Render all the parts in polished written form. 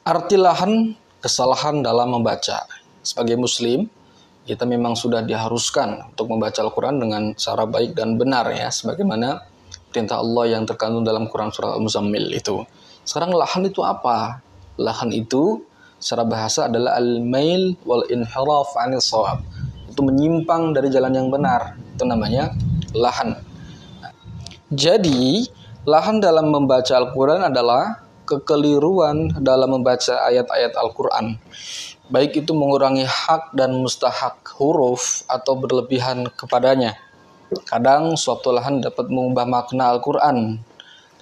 Arti lahan, kesalahan dalam membaca. Sebagai muslim, kita memang sudah diharuskan untuk membaca Al-Quran dengan cara baik dan benar ya, sebagaimana perintah Allah yang terkandung dalam Quran surah Al-Muzammil itu. Sekarang lahan itu apa? Lahan itu secara bahasa adalah al-mail wal inhiraf 'anil shawab. Itu menyimpang dari jalan yang benar. Itu namanya lahan. Jadi, lahan dalam membaca Al-Quran adalah kekeliruan dalam membaca ayat-ayat Al-Quran. Baik itu mengurangi hak dan mustahak huruf atau berlebihan kepadanya. Kadang suatu lahan dapat mengubah makna Al-Quran.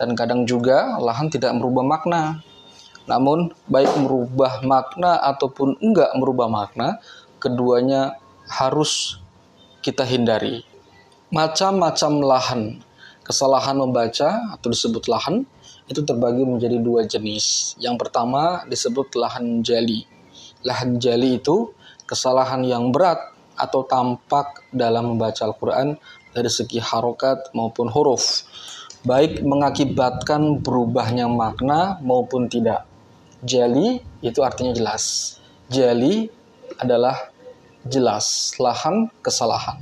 Dan kadang juga lahan tidak merubah makna. Namun, baik merubah makna ataupun enggak merubah makna, keduanya harus kita hindari. Macam-macam lahan. Kesalahan membaca atau disebut lahan itu terbagi menjadi dua jenis. Yang pertama disebut lahan jali. Lahan jali itu kesalahan yang berat atau tampak dalam membaca Al-Quran dari segi harokat maupun huruf, baik mengakibatkan berubahnya makna maupun tidak. Jali itu artinya jelas. Jali adalah jelas, lahan kesalahan.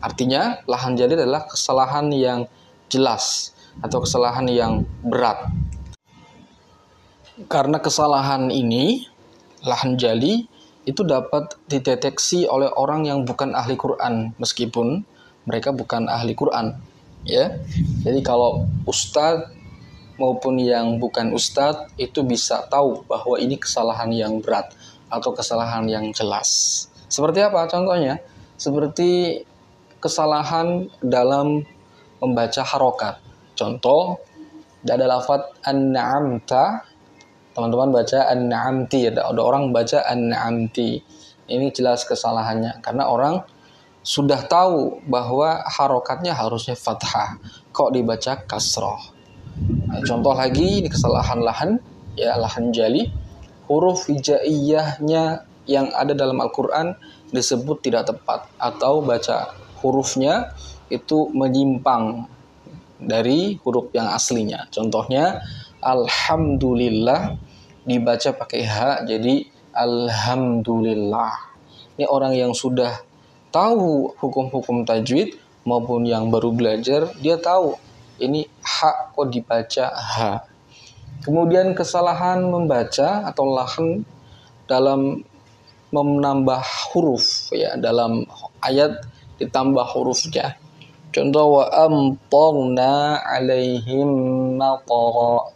Artinya lahan jali adalah kesalahan yang jelas atau kesalahan yang berat. Karena kesalahan ini, lahan jali itu dapat dideteksi oleh orang yang bukan ahli Quran, meskipun mereka bukan ahli Quran, ya. Jadi kalau ustadz maupun yang bukan ustadz itu bisa tahu bahwa ini kesalahan yang berat atau kesalahan yang jelas. Seperti apa contohnya? Seperti kesalahan dalam membaca harokat. Contoh, ada lafaz an-na'amta, teman-teman baca an-na'amti, ada orang baca an-na'amti. Ini jelas kesalahannya, karena orang sudah tahu bahwa harokatnya harusnya fathah, kok dibaca kasroh. Nah, contoh lagi, ini kesalahan lahan, ya lahan jali, huruf hijaiyahnya yang ada dalam Al-Quran disebut tidak tepat, atau baca hurufnya itu menyimpang dari huruf yang aslinya. Contohnya, alhamdulillah dibaca pakai ha, jadi alhamdulillah. Ini orang yang sudah tahu hukum-hukum tajwid maupun yang baru belajar, dia tahu ini ha kok dibaca ha. Kemudian kesalahan membaca atau lahan dalam menambah huruf, ya, dalam ayat ditambah hurufnya. Contoh, wa amtarna alaihim matara,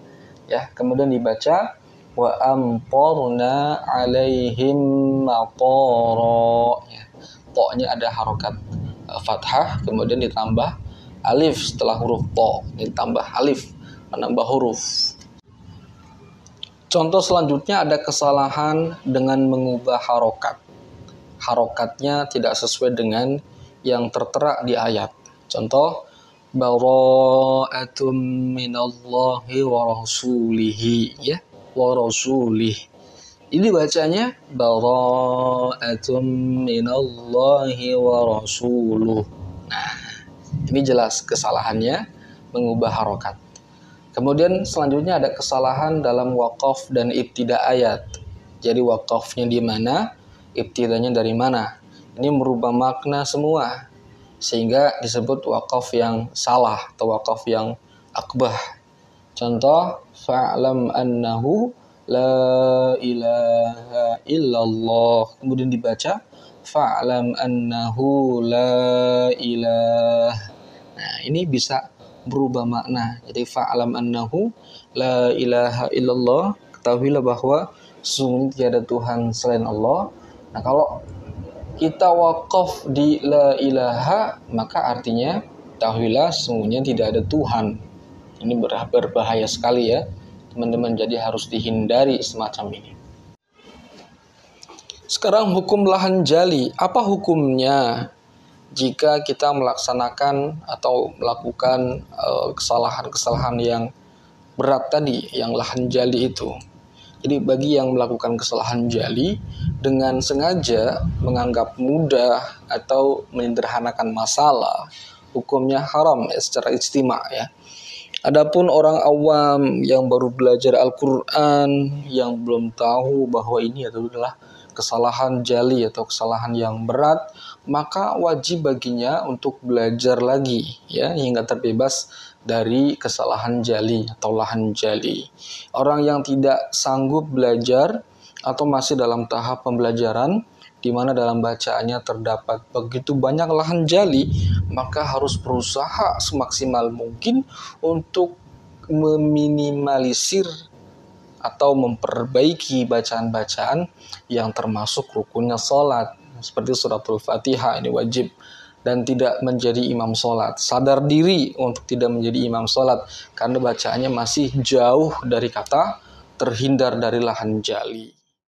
ya, kemudian dibaca wa amtarna alaihim matara, ya. To-nya ada harokat fathah, kemudian ditambah alif setelah huruf to, ditambah alif menambah huruf. Contoh selanjutnya ada kesalahan dengan mengubah harokat. Harokatnya tidak sesuai dengan yang tertera di ayat. Contoh, bara'atum minallahi wa rasulihi, ya, wa rasulih. Ini bacanya bara'atum minallahi wa rasuluh. Nah, ini jelas kesalahannya mengubah harokat. Kemudian selanjutnya ada kesalahan dalam waqaf dan ibtida ayat. Jadi waqafnya di mana, ibtidanya dari mana. Ini merubah makna semua, sehingga disebut waqaf yang salah atau waqaf yang akbah. Contoh, fa'lam annahu la ilaha illallah. Kemudian dibaca fa'lam annahu la ilah. Nah, ini bisa berubah makna. Jadi fa'lam annahu la ilaha illallah, ketahuilah bahwa sesungguhnya tiada Tuhan selain Allah. Nah, kalau kita wakaf di la ilaha, maka artinya ketahuilah sesungguhnya tidak ada Tuhan. Ini berbahaya sekali ya, teman-teman, jadi harus dihindari semacam ini. Sekarang hukum lahan jali. Apa hukumnya jika kita melaksanakan atau melakukan kesalahan-kesalahan yang berat tadi, yang lahan jali itu? Jadi bagi yang melakukan kesalahan jali dengan sengaja menganggap mudah atau menyederhanakan masalah, hukumnya haram ya, secara ijtima ya. Adapun orang awam yang baru belajar Al-Quran, yang belum tahu bahwa ini adalah kesalahan jali atau kesalahan yang berat, maka wajib baginya untuk belajar lagi ya hingga terbebas dari kesalahan jali atau lahan jali. Orang yang tidak sanggup belajar atau masih dalam tahap pembelajaran di mana dalam bacaannya terdapat begitu banyak lahan jali, maka harus berusaha semaksimal mungkin untuk meminimalisir atau memperbaiki bacaan-bacaan yang termasuk rukunnya sholat. Seperti suratul Fatihah ini wajib dan tidak menjadi imam sholat. Sadar diri untuk tidak menjadi imam sholat karena bacaannya masih jauh dari kata terhindar dari lahan jali.